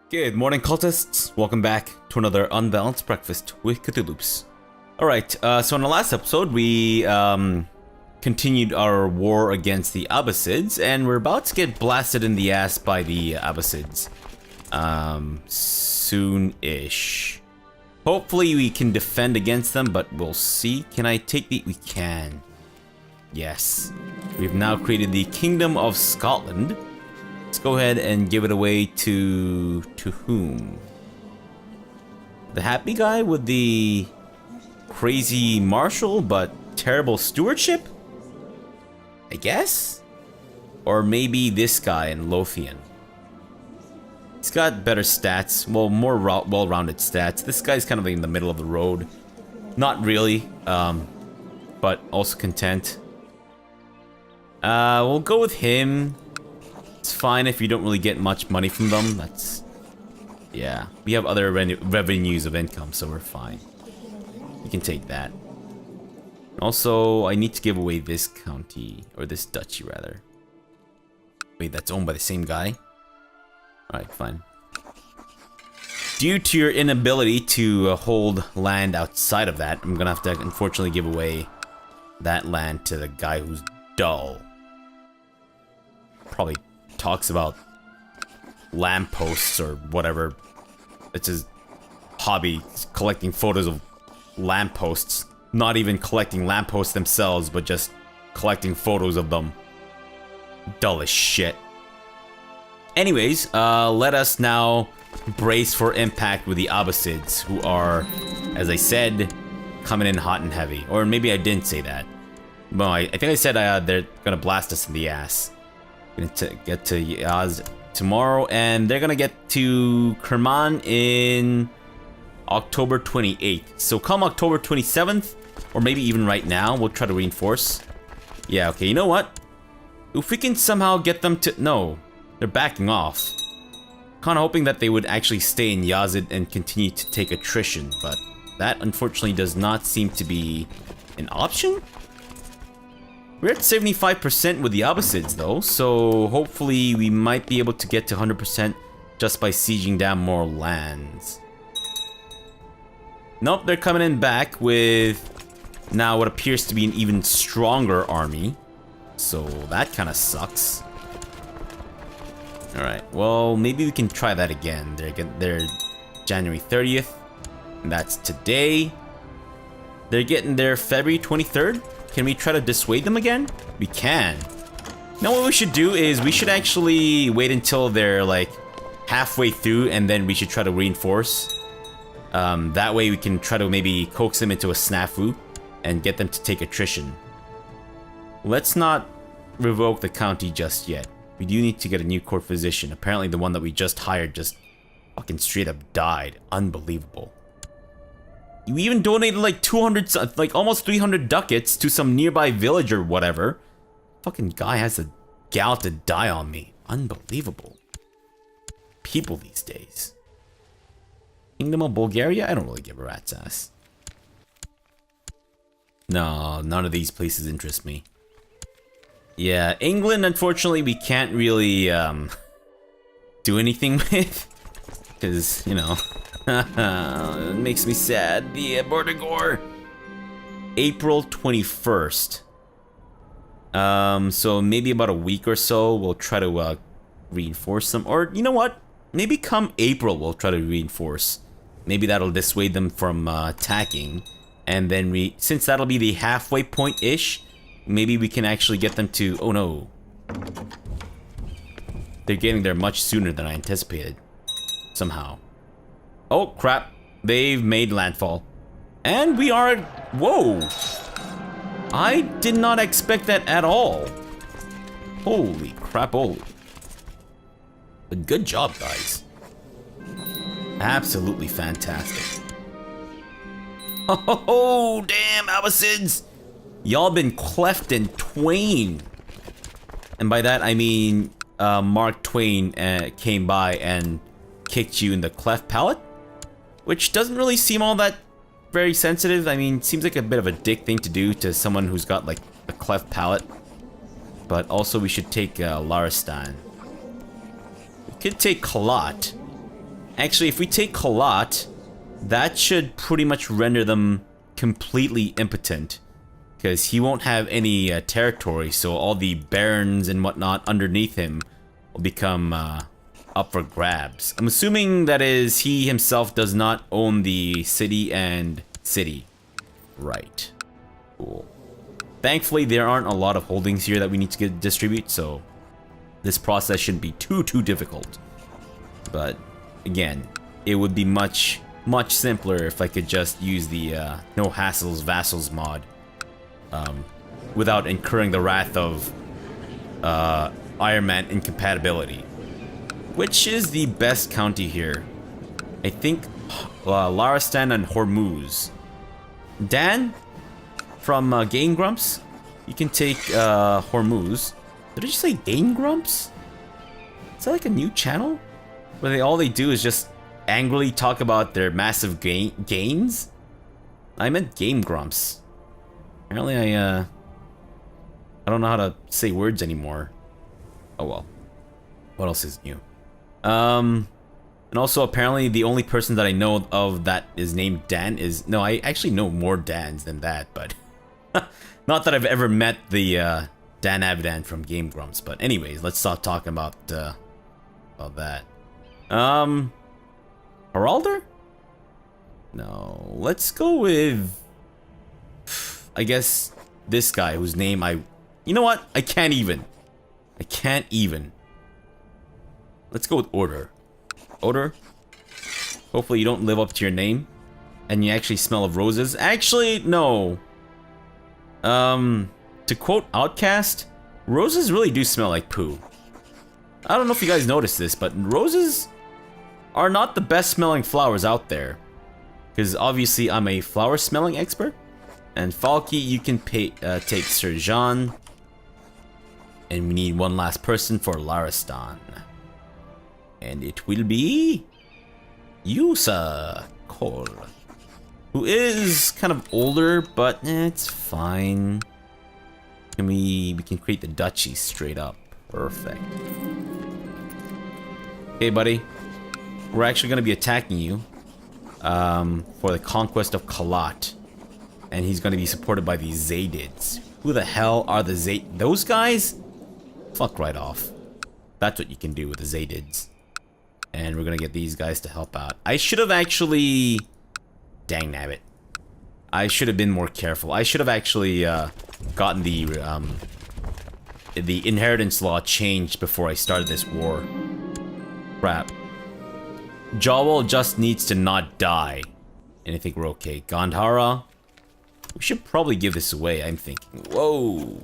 Good morning, cultists. Welcome back to another Unbalanced Breakfast with Cthulhu's. Alright, so in the last episode, we continued our war against the Abbasids, and we're about to get blasted in the ass by the Abbasids. Soon-ish. Hopefully we can defend against them, but we'll see. Can I take the... We can. Yes. We've now created the Kingdom of Scotland. Let's go ahead and give it away to whom? The happy guy with the crazy marshal but terrible stewardship? I guess? Or maybe this guy in Lothian. He's got better stats, well, more well-rounded stats. This guy's kind of in the middle of the road. Not really, but also content. We'll go with him. It's fine if you don't really get much money from them. That's... yeah. We have other revenues of income, so we're fine. You can take that. Also, I need to give away this county. Or this duchy, rather. Wait, that's owned by the same guy? Alright, fine. Due to your inability to hold land outside of that, I'm gonna have to unfortunately give away that land to the guy who's dull. Probably talks about lampposts or whatever. It's his hobby, collecting photos of lampposts. Not even collecting lampposts themselves, but just collecting photos of them. Dull as shit. Anyways, let us now brace for impact with the Abbasids, who are, as I said, coming in hot and heavy. Or maybe I didn't say that. Well, I think I said they're gonna blast us in the ass. Gonna get to Yaz tomorrow, and they're gonna get to Kerman in October 28th. So come October 27th, or maybe even right now, we'll try to reinforce. Yeah, okay, you know what? If we can somehow get them to... no, they're backing off. Kinda hoping that they would actually stay in Yazid and continue to take attrition, but that unfortunately does not seem to be an option. We're at 75% with the Abbasids though, so hopefully we might be able to get to 100% just by sieging down more lands. Nope, they're coming in back with now what appears to be an even stronger army. So that kind of sucks. Alright, well, maybe we can try that again. They're January 30th, and that's today. They're getting there February 23rd. Can we try to dissuade them again? We can. Now what we should do is we should actually wait until they're like halfway through, and then we should try to reinforce. That way we can try to maybe coax them into a snafu and get them to take attrition. Let's not revoke the county just yet. We do need to get a new court physician. Apparently the one that we just hired just fucking straight up died. Unbelievable. You even donated like 200, like almost 300 ducats to some nearby village or whatever. Fucking guy has a gal to die on me. Unbelievable. People these days. Kingdom of Bulgaria? I don't really give a rat's ass. No, none of these places interest me. Yeah, England, unfortunately, we can't really do anything with. Because, you know... it makes me sad. The border gore. April 21st. So maybe about a week or so, we'll try to reinforce them. Or, you know what? Maybe come April, we'll try to reinforce. Maybe that'll dissuade them from attacking. And then since that'll be the halfway point-ish, maybe we can actually get them to... oh no. They're getting there much sooner than I anticipated. Somehow. Oh, crap. They've made landfall. And we are... whoa. I did not expect that at all. Holy crap, holy. But good job, guys. Absolutely fantastic. Oh, damn, Abbasids. Y'all been cleft in twain. And by that, I mean Mark Twain came by and kicked you in the cleft palate? Which doesn't really seem all that very sensitive. I mean, seems like a bit of a dick thing to do to someone who's got like a cleft palate. But also we should take Laristan. We could take Kalat. Actually, if we take Umlaut, that should pretty much render them completely impotent. Because he won't have any territory, so all the barons and whatnot underneath him will become up for grabs. I'm assuming that is he himself does not own the city and city. Right. Cool. Thankfully, there aren't a lot of holdings here that we need to distribute, so this process shouldn't be too difficult. But again, it would be much simpler if I could just use the no hassles vassals mod without incurring the wrath of Iron Man incompatibility. Which is the best county here? I think Laristan and Hormuz. Dan from Game Grumps, you can take Hormuz. Did I just say Game Grumps? Is that like a new channel? Where all they do is just angrily talk about their massive gains? I meant Game Grumps. Apparently I don't know how to say words anymore. Oh well. What else is new? And also apparently the only person that I know of that is named Dan is... No, I actually know more Dans than that, but... Not that I've ever met the Dan Avidan from Game Grumps, but anyways, let's stop talking about that. Haralder? No, let's go with... I guess this guy whose name I... You know what? I can't even. Let's go with Order. Order? Hopefully you don't live up to your name. And you actually smell of roses. Actually, no. To quote Outcast, roses really do smell like poo. I don't know if you guys noticed this, but roses are not the best smelling flowers out there. Because obviously I'm a flower smelling expert. And Falky, you can take Sir Jean. And we need one last person for Laristan. And it will be... Yusa Cole. Who is kind of older, but it's fine. We can create the duchy straight up. Perfect. Hey, buddy. We're actually going to be attacking you for the conquest of Umlaut. And he's going to be supported by the Zaydids. Who the hell are the those guys? Fuck right off. That's what you can do with the Zaydids. And we're going to get these guys to help out. I should have actually... Dang nabbit. I should have been more careful. I should have actually gotten the inheritance law changed before I started this war. Crap. Jawal just needs to not die. And I think we're okay. Gandhara. We should probably give this away, I'm thinking. Whoa.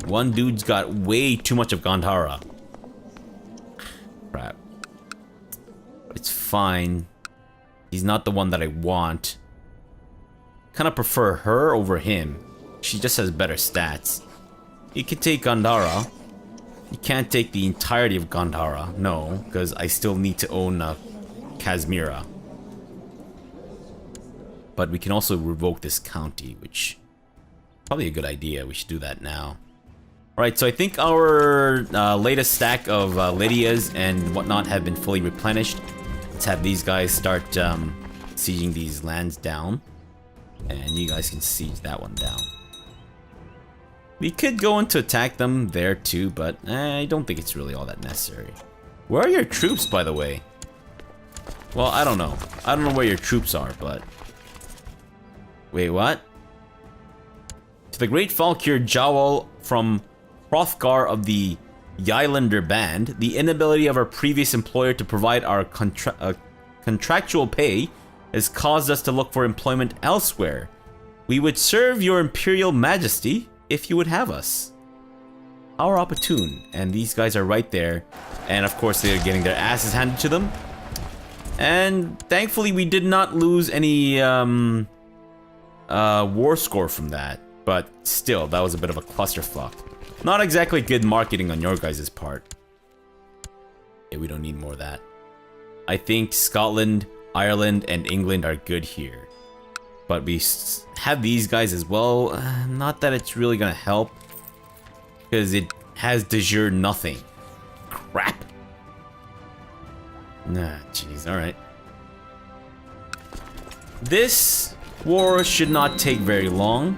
One dude's got way too much of Gandhara. Crap. It's fine. He's not the one that I want. Kind of prefer her over him. She just has better stats. You can take Gandhara. You can't take the entirety of Gandhara. No, because I still need to own Kazmira. But we can also revoke this county, which probably a good idea. We should do that now. Alright, so I think our latest stack of Lydias and whatnot have been fully replenished. Let's have these guys start sieging these lands down. And you guys can siege that one down. We could go in to attack them there too, but I don't think it's really all that necessary. Where are your troops, by the way? Well, I don't know. I don't know where your troops are, but... Wait, what? To the great Valkyr Jawal from Hrothgar of the Ylander band, the inability of our previous employer to provide our contractual pay has caused us to look for employment elsewhere. We would serve your imperial majesty if you would have us. Our opportune. And these guys are right there. And of course they're getting their asses handed to them. And thankfully we did not lose any war score from that. But still, that was a bit of a clusterfuck. Not exactly good marketing on your guys' part. Yeah, we don't need more of that. I think Scotland, Ireland, and England are good here. But we have these guys as well. Not that it's really gonna help. Because it has de jure nothing. Crap. Nah, jeez, alright. This war should not take very long.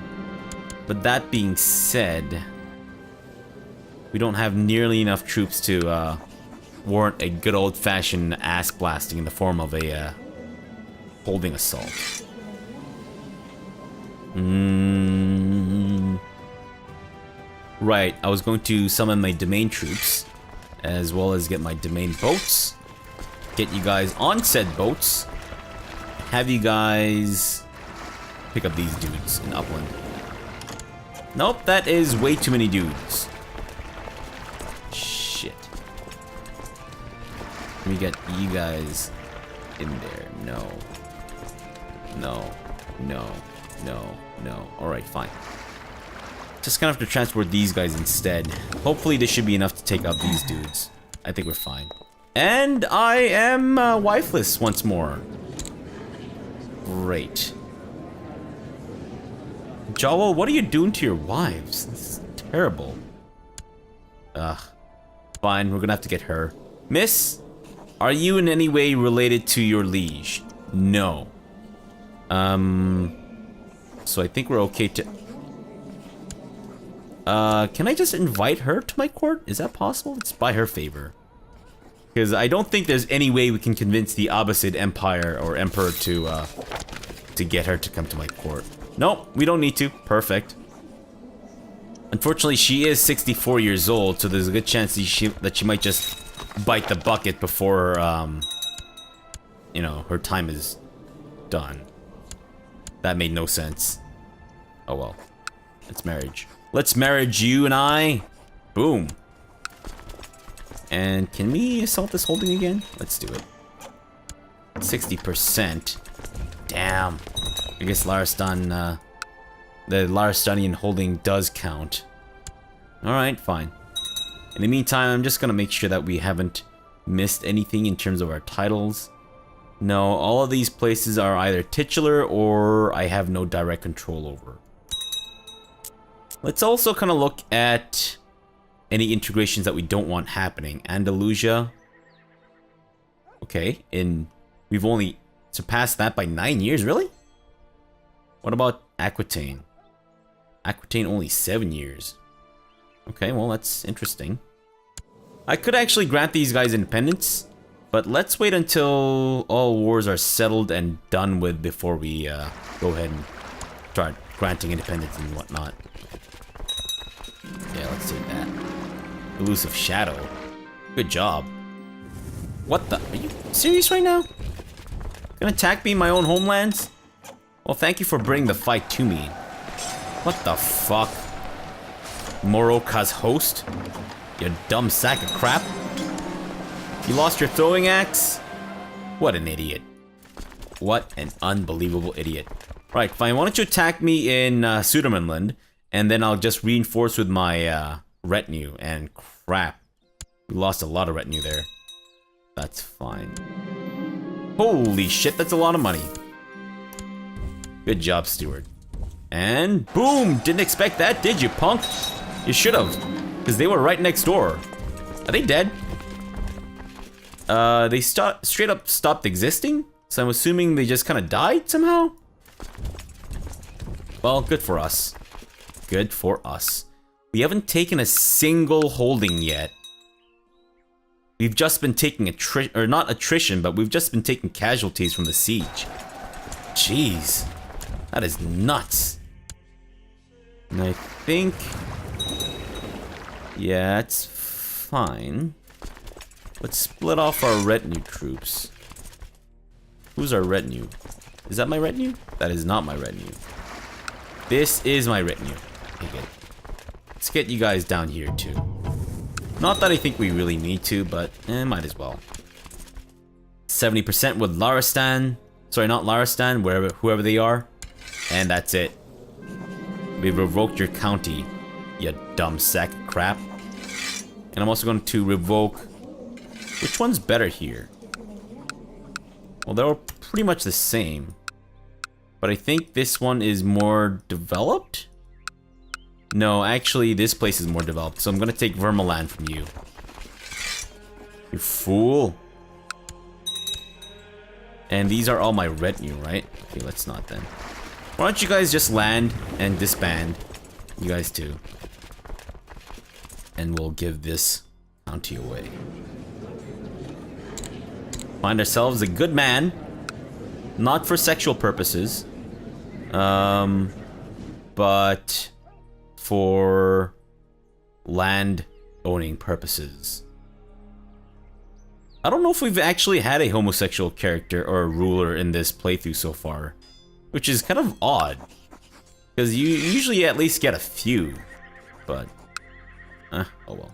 But that being said, we don't have nearly enough troops to warrant a good old-fashioned ass blasting in the form of a holding assault. Right, I was going to summon my domain troops, as well as get my domain boats, get you guys on said boats, have you guys pick up these dudes in Upland. Nope, that is way too many dudes. Shit. Let me get you guys in there. No. No. No. No. No. Alright, fine. Just gonna have to transport these guys instead. Hopefully this should be enough to take out these dudes. I think we're fine. And I am wifeless once more. Great. Jawa, what are you doing to your wives? This is terrible. Ugh. Fine, we're gonna have to get her. Miss, are you in any way related to your liege? No. So I think we're okay to... can I just invite her to my court? Is that possible? It's by her favor. Because I don't think there's any way we can convince the Abbasid Empire or Emperor to get her to come to my court. Nope, we don't need to. Perfect. Unfortunately, she is 64 years old, so there's a good chance that she might just bite the bucket before, you know, her time is done. That made no sense. Oh well. It's marriage. Let's marriage you and I. Boom. And can we assault this holding again? Let's do it. 60%. Damn. I guess Laristan, the Laristanian holding does count. Alright, fine. In the meantime, I'm just gonna make sure that we haven't missed anything in terms of our titles. No, all of these places are either titular or I have no direct control over. Let's also kind of look at any integrations that we don't want happening. Andalusia. Okay, we've only surpassed that by 9 years, really? What about Aquitaine? Aquitaine only 7 years. Okay, well that's interesting. I could actually grant these guys independence, but let's wait until all wars are settled and done with before we go ahead and start granting independence and whatnot. Yeah, let's take that. Elusive Shadow. Good job. What the? Are you serious right now? Gonna attack me in my own homelands? Well, thank you for bringing the fight to me. What the fuck? Moroka's host? You dumb sack of crap. You lost your throwing axe? What an idiot. What an unbelievable idiot. Right, fine. Why don't you attack me in Sudermanland, and then I'll just reinforce with my retinue. And crap. We lost a lot of retinue there. That's fine. Holy shit, that's a lot of money. Good job, Steward. And boom! Didn't expect that, did you, punk? You should have, because they were right next door. Are they dead? They straight up stopped existing? So I'm assuming they just kind of died somehow? Well, good for us. Good for us. We haven't taken a single holding yet. We've just been taking not attrition, but we've just been taking casualties from the siege. Jeez. That is nuts. And I think... yeah, it's fine. Let's split off our retinue troops. Who's our retinue? Is that my retinue? That is not my retinue. This is my retinue. Okay, good. Let's get you guys down here too. Not that I think we really need to, but might as well. 70% with Laristan. Sorry, not Laristan, whoever they are. And that's it. We've revoked your county, you dumb sack of crap. And I'm also going to revoke... which one's better here? Well, they're all pretty much the same. But I think this one is more developed? No, actually, this place is more developed. So I'm going to take Vermaland from you. You fool. And these are all my retinue, right? Okay, let's not then. Why don't you guys just land and disband? You guys too. And we'll give this bounty away. Find ourselves a good man. Not for sexual purposes. But for land owning purposes. I don't know if we've actually had a homosexual character or a ruler in this playthrough so far. Which is kind of odd. Because you usually at least get a few. But, oh well.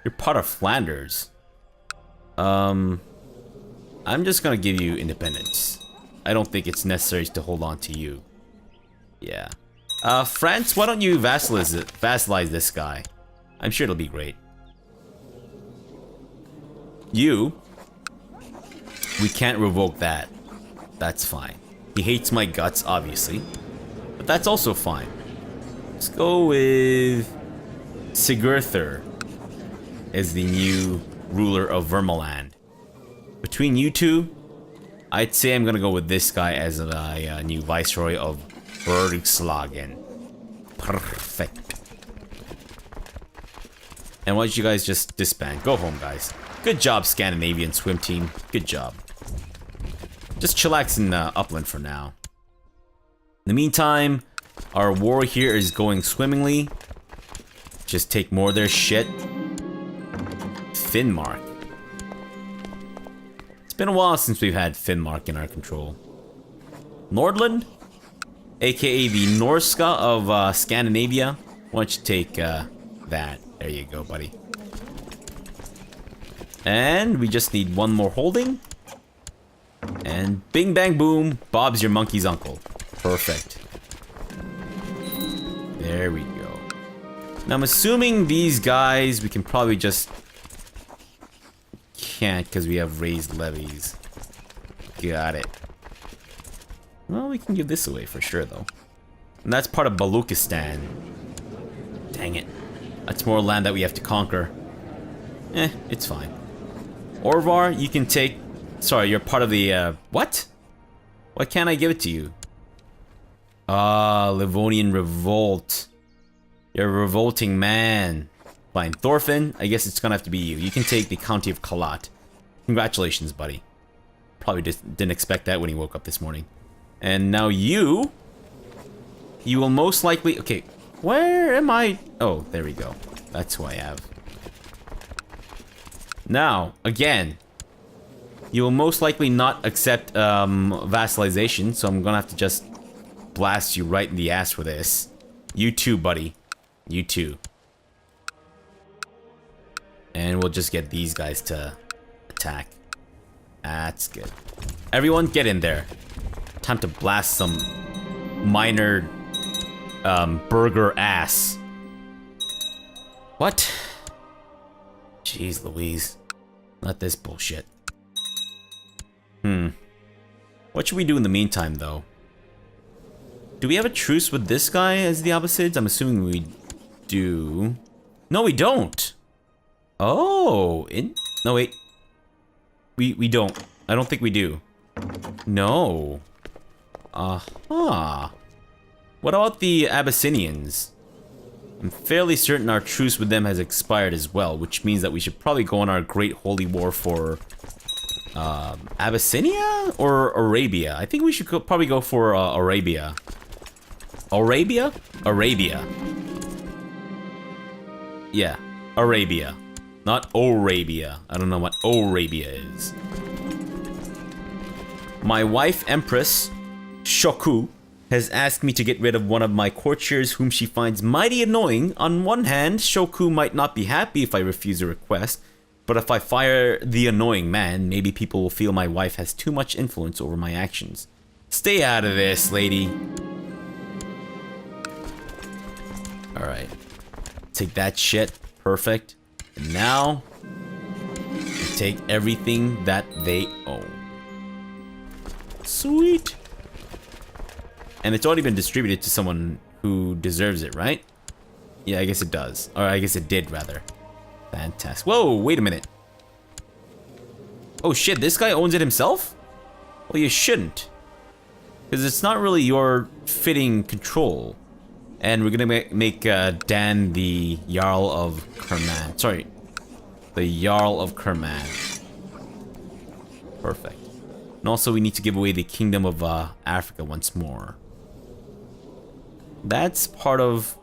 You're part of Flanders. I'm just gonna give you independence. I don't think it's necessary to hold on to you. Yeah. France, why don't you vassalize this guy? I'm sure it'll be great. You, we can't revoke that. That's fine. He hates my guts, obviously. But that's also fine. Let's go with Sigurður as the new ruler of Vermaland. Between you two, I'd say I'm gonna go with this guy as a new viceroy of Bergslagen. Perfect. And why don't you guys just disband? Go home, guys. Good job, Scandinavian swim team. Good job. Just chillax in Upland for now. In the meantime, our war here is going swimmingly. Just take more of their shit. Finnmark. It's been a while since we've had Finnmark in our control. Nordland, aka the Norska of Scandinavia. Why don't you take that? There you go, buddy. And we just need one more holding. And bing bang boom, Bob's your monkey's uncle. Perfect. There we go. Now I'm assuming these guys we can probably just can't because we have raised levies. Got it. Well, we can give this away for sure though. And that's part of Baluchistan. Dang it. That's more land that we have to conquer. It's fine. Orvar, you can take... Sorry, you're part of the, what? Why can't I give it to you? Livonian Revolt. You're a revolting man. Fine. Thorfinn, I guess it's gonna have to be you. You can take the County of Kalat. Congratulations, buddy. Probably just didn't expect that when he woke up this morning. And now you... You will most likely... Okay, where am I? Oh, there we go. That's who I have. Now, again... You will most likely not accept vassalization, so I'm gonna have to just blast you right in the ass for this. You too, buddy. You too. And we'll just get these guys to attack. That's good. Everyone, get in there. Time to blast some minor burger ass. What? Jeez Louise. Not this bullshit. What should we do in the meantime, though? Do we have a truce with this guy as the Abbasids? I'm assuming we do. No, we don't. Oh, no, wait. We don't. I don't think we do. No. What about the Abyssinians? I'm fairly certain our truce with them has expired as well, which means that we should probably go on our great holy war for Abyssinia or Arabia? I think we should probably go for Arabia. Arabia? Arabia. Yeah, Arabia. Not Arabia. I don't know what Arabia is. My wife, Empress Shoku, has asked me to get rid of one of my courtiers whom she finds mighty annoying. On one hand, Shoku might not be happy if I refuse a request, but if I fire the annoying man, maybe people will feel my wife has too much influence over my actions. Stay out of this, lady. Alright. Take that shit. Perfect. And now, we take everything that they own. Sweet. And it's already been distributed to someone who deserves it, right? Yeah, I guess it does. Or I guess it did, rather. Fantastic. Whoa, wait a minute. Oh shit, this guy owns it himself? Well, you shouldn't. Because it's not really your fitting control. And we're gonna make Dan the Jarl of Kerman. Sorry. The Jarl of Kerman. Perfect. And also we need to give away the Kingdom of Africa once more. That's part of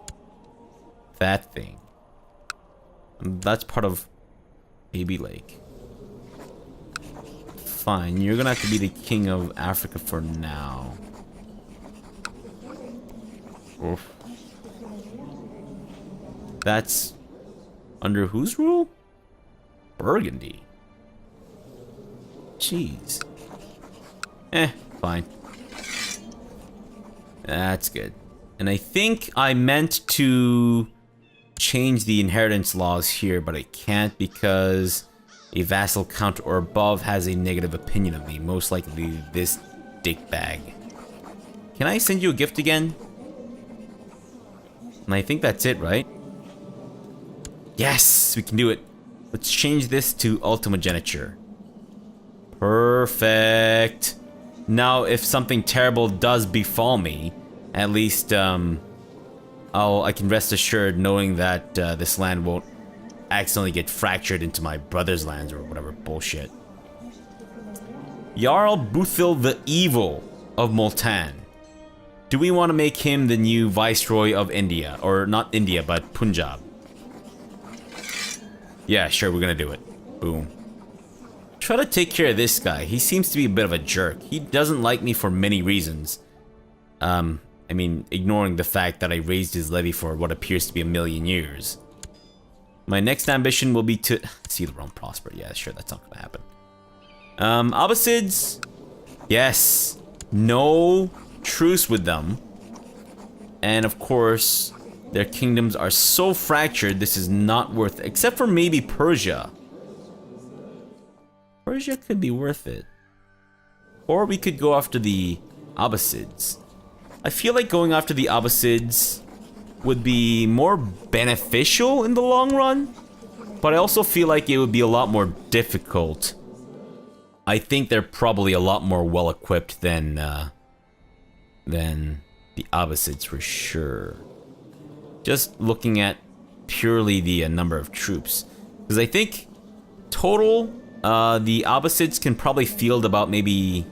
that thing. And that's part of Baby Lake. Fine, you're gonna have to be the King of Africa for now. Oof. That's under whose rule? Burgundy. Jeez. Fine. That's good. And I think I meant to change the inheritance laws here, but I can't because a vassal count or above has a negative opinion of me. Most likely this dickbag. Can I send you a gift again? And I think that's it, right? Yes, we can do it. Let's change this to ultimogeniture. Perfect. Now, if something terrible does befall me, at least, I can rest assured knowing that this land won't accidentally get fractured into my brother's lands or whatever bullshit. Jarl Buthil the Evil of Multan. Do we want to make him the new Viceroy of India? Or not India, but Punjab? Yeah, sure, we're gonna do it. Boom. Try to take care of this guy. He seems to be a bit of a jerk. He doesn't like me for many reasons. I mean, ignoring the fact that I raised his levy for what appears to be 1,000,000 years. My next ambition will be to see the realm prosper. Yeah, sure, that's not gonna happen. Abbasids. Yes. No truce with them. And of course, their kingdoms are so fractured, this is not worth it. Except for maybe Persia. Persia could be worth it. Or we could go after the Abbasids. I feel like going after the Abbasids would be more beneficial in the long run. But I also feel like it would be a lot more difficult. I think they're probably a lot more well-equipped than the Abbasids for sure. Just looking at purely the number of troops. Because I think total, the Abbasids can probably field about maybe...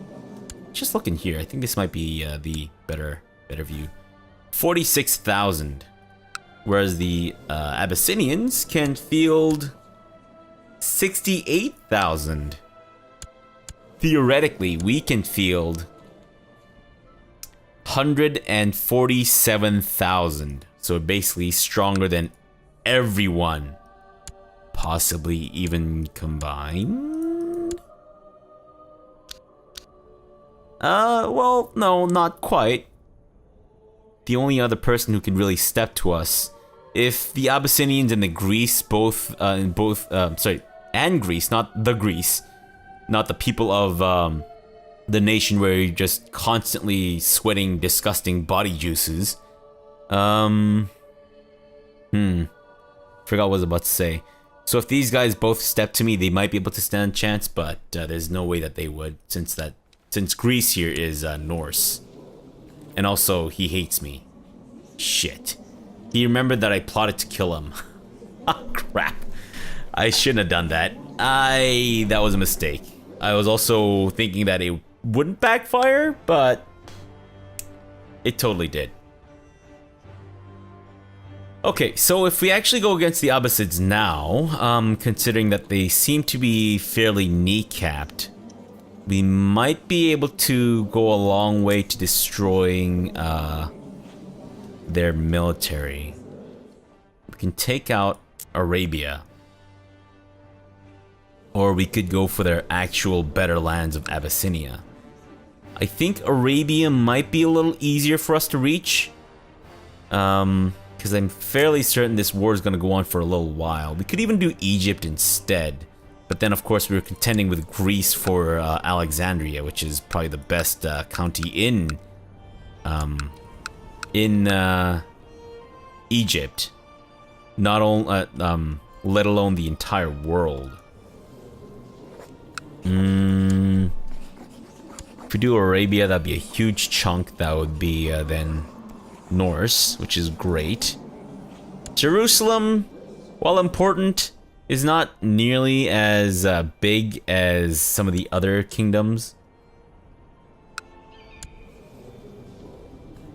Just looking here, I think this might be the better view. 46,000. Whereas the Abyssinians can field 68,000. Theoretically, we can field 147,000. So basically stronger than everyone. Possibly even combined? Well, no, not quite. The only other person who can really step to us, if the Abyssinians and the Greece and Greece, not the Greece, not the people of the nation where you're just constantly sweating disgusting body juices. Forgot what I was about to say. So if these guys both step to me, they might be able to stand a chance, but there's no way that they would, since Greece here is Norse. And also, he hates me. Shit. He remembered that I plotted to kill him. Ah, crap. I shouldn't have done that. That was a mistake. I was also thinking that it wouldn't backfire, but it totally did. Okay, so if we actually go against the Abbasids now, considering that they seem to be fairly kneecapped, we might be able to go a long way to destroying their military. We can take out Arabia. Or we could go for their actual better lands of Abyssinia. I think Arabia might be a little easier for us to reach. Because I'm fairly certain this war is going to go on for a little while. We could even do Egypt instead. But then, of course, we were contending with Greece for Alexandria, which is probably the best county in Egypt. Not only, let alone the entire world. If we do Arabia, that'd be a huge chunk. That would be then Norse, which is great. Jerusalem, while important, is not nearly as big as some of the other kingdoms.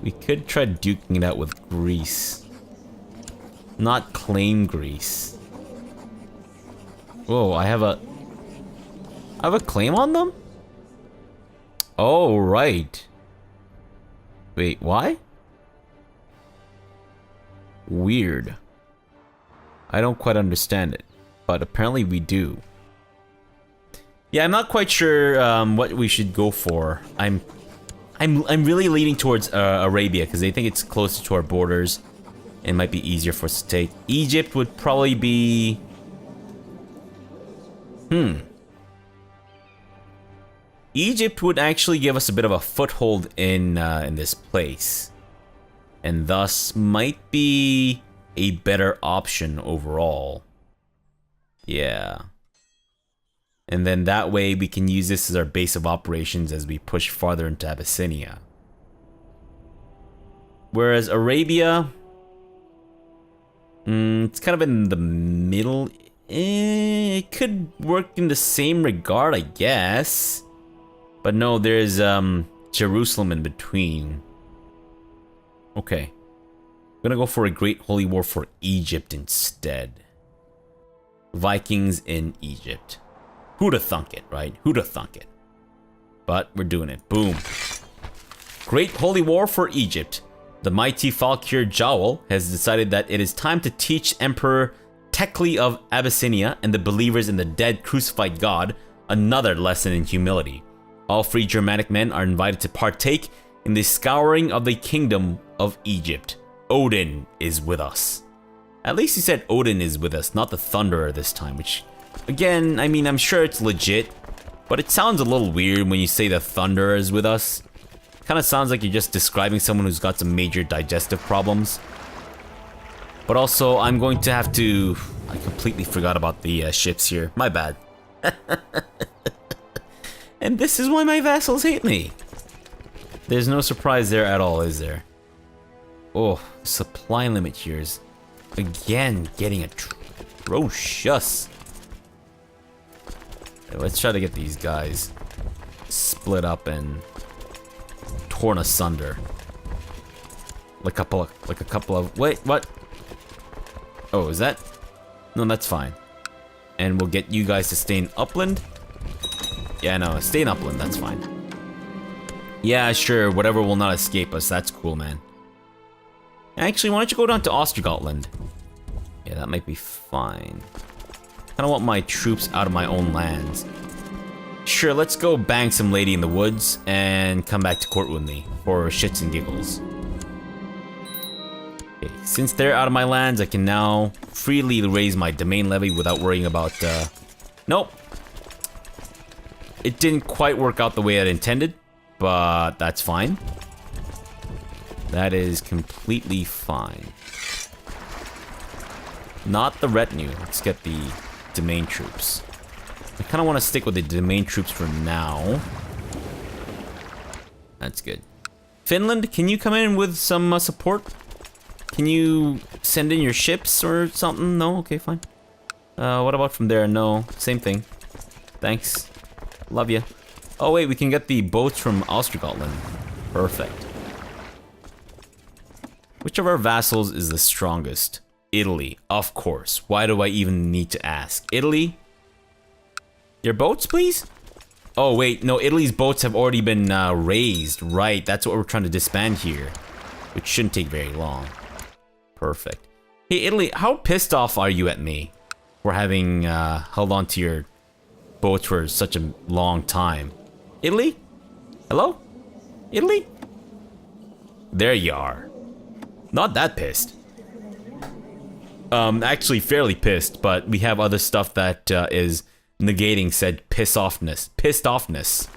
We could try duking it out with Greece. Not claim Greece. Whoa, I have a claim on them? Oh, right. Wait, why? Weird. I don't quite understand it, but apparently we do. Yeah, I'm not quite sure what we should go for. I'm really leaning towards Arabia because they think it's closer to our borders and might be easier for us to take. Egypt would probably be... Egypt would actually give us a bit of a foothold in this place, and thus might be a better option overall. Yeah. And then that way we can use this as our base of operations as we push farther into Abyssinia. Whereas Arabia, it's kind of in the middle. It could work in the same regard, I guess. But no, there's Jerusalem in between. Okay. I'm gonna go for a Great Holy War for Egypt instead. Vikings in Egypt. Who'da thunk it, right? Who'da thunk it? But we're doing it. Boom. Great Holy War for Egypt. The mighty Falkir Jowl has decided that it is time to teach Emperor Tekli of Abyssinia and the believers in the dead crucified god another lesson in humility. All free Germanic men are invited to partake in the scouring of the kingdom of Egypt. Odin is with us. At least he said Odin is with us, not the Thunderer this time, which, again, I mean, I'm sure it's legit, but it sounds a little weird when you say the Thunderer is with us. Kind of sounds like you're just describing someone who's got some major digestive problems. But also, I'm going to have to... I completely forgot about the ships here. My bad. And this is why my vassals hate me. There's no surprise there at all, is there? Oh, supply limit here is, again, getting atrocious. Okay, let's try to get these guys split up and torn asunder. Like a couple of... Wait, what? Oh, is that? No, that's fine. And we'll get you guys to stay in Upland. Yeah, no, stay in Upland, that's fine. Yeah, sure, whatever will not escape us, that's cool, man. Actually, why don't you go down to Gotland? Yeah, that might be fine. Kinda want my troops out of my own lands. Sure, let's go bang some lady in the woods and come back to court with me for shits and giggles. Okay, since they're out of my lands, I can now freely raise my domain levy without worrying about, Nope. It didn't quite work out the way I'd intended, but that's fine. That is completely fine. Not the retinue. Let's get the domain troops. I kind of want to stick with the domain troops for now. That's good. Finland, can you come in with some support? Can you send in your ships or something? No? Okay, fine. What about from there? No. Same thing. Thanks. Love ya. Oh wait, we can get the boats from Gotland. Perfect. Which of our vassals is the strongest? Italy, of course. Why do I even need to ask? Italy? Your boats, please? Oh wait, no, Italy's boats have already been raised. Right, that's what we're trying to disband here. Which shouldn't take very long. Perfect. Hey Italy, how pissed off are you at me for having held on to your boats for such a long time? Italy? Hello? Italy? There you are. Not that pissed. Actually fairly pissed, but we have other stuff that is negating said pissed offness.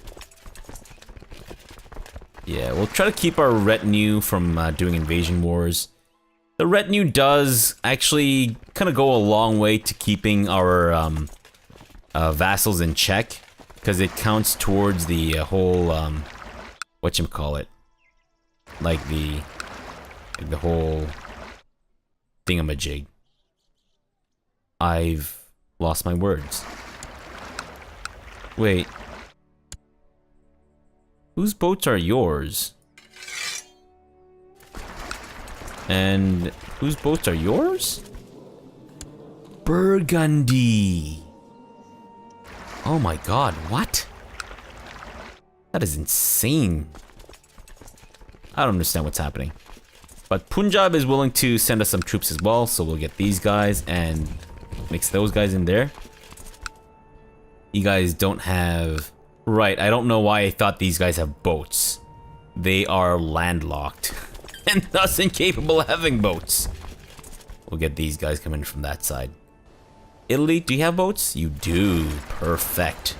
Yeah, we'll try to keep our retinue from doing invasion wars. The retinue does actually kind of go a long way to keeping our vassals in check. because it counts towards the whole whatchamacallit, like the whole thingamajig. I've lost my words. Wait. Whose boats are yours? And whose boats are yours? Burgundy. Oh my god, what? That is insane. I don't understand what's happening. But Punjab is willing to send us some troops as well, so we'll get these guys and mix those guys in there. You guys don't have... Right, I don't know why I thought these guys have boats. They are landlocked. And thus incapable of having boats. We'll get these guys coming from that side. Italy, do you have boats? You do. Perfect.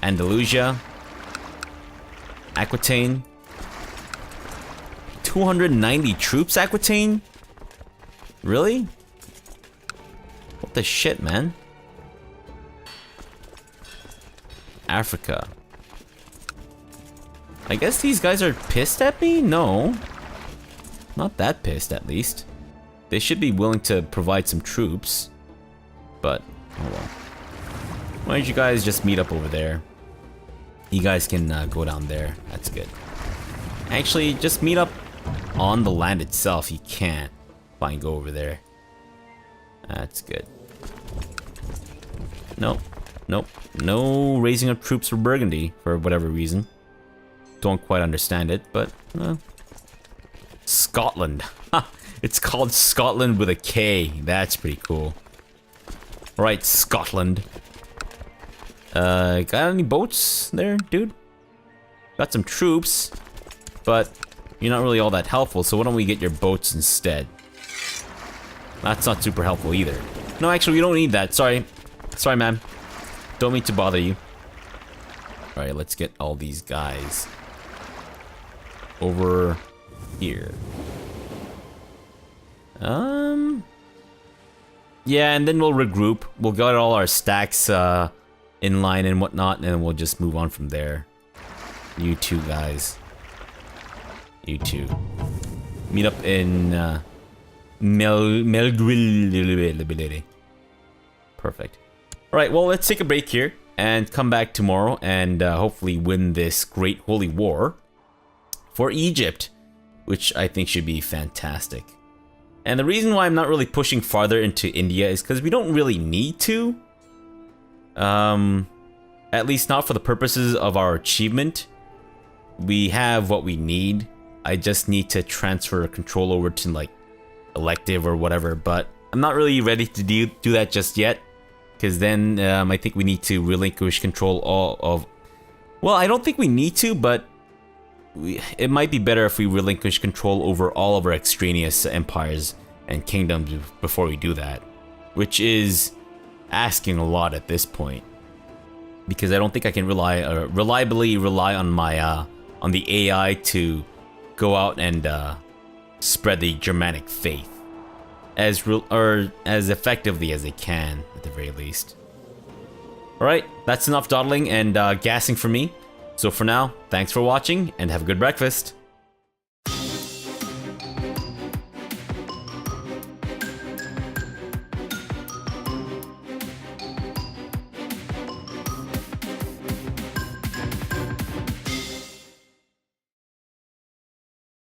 Andalusia. Aquitaine. 290 troops, Aquitaine? Really? What the shit, man? Africa. I guess these guys are pissed at me? No. Not that pissed, at least. They should be willing to provide some troops. But, oh well. Why don't you guys just meet up over there? You guys can go down there. That's good. Actually, just meet up on the land itself. You can't. Fine, go over there. That's good. Nope. Nope. No raising up troops for Burgundy, for whatever reason. Don't quite understand it, but... Scotland. It's called Scotland with a K. That's pretty cool. Right, Scotland. Got any boats there, dude? Got some troops, but you're not really all that helpful, so why don't we get your boats instead? That's not super helpful either. No, actually, we don't need that. Sorry. Sorry, man. Don't mean to bother you. Alright, let's get all these guys over here. Yeah, and then we'll regroup. We'll get all our stacks in line and whatnot, and then we'll just move on from there. You two guys. You two. Meet up in Melguil. Perfect. Alright, well, let's take a break here and come back tomorrow and hopefully win this great holy war for Egypt, which I think should be fantastic. And the reason why I'm not really pushing farther into India is because we don't really need to. At least not for the purposes of our achievement. We have what we need. I just need to transfer control over to like elective or whatever, but I'm not really ready to do that just yet. Because then I think we need to relinquish control all of... Well, I don't think we need to, but it might be better if we relinquish control over all of our extraneous empires and kingdoms before we do that. Which is asking a lot at this point. Because I don't think I can reliably rely on my on the AI to go out and spread the Germanic faith as effectively as they can, at the very least. Alright, that's enough dawdling and gassing for me. So for now, thanks for watching and have a good breakfast.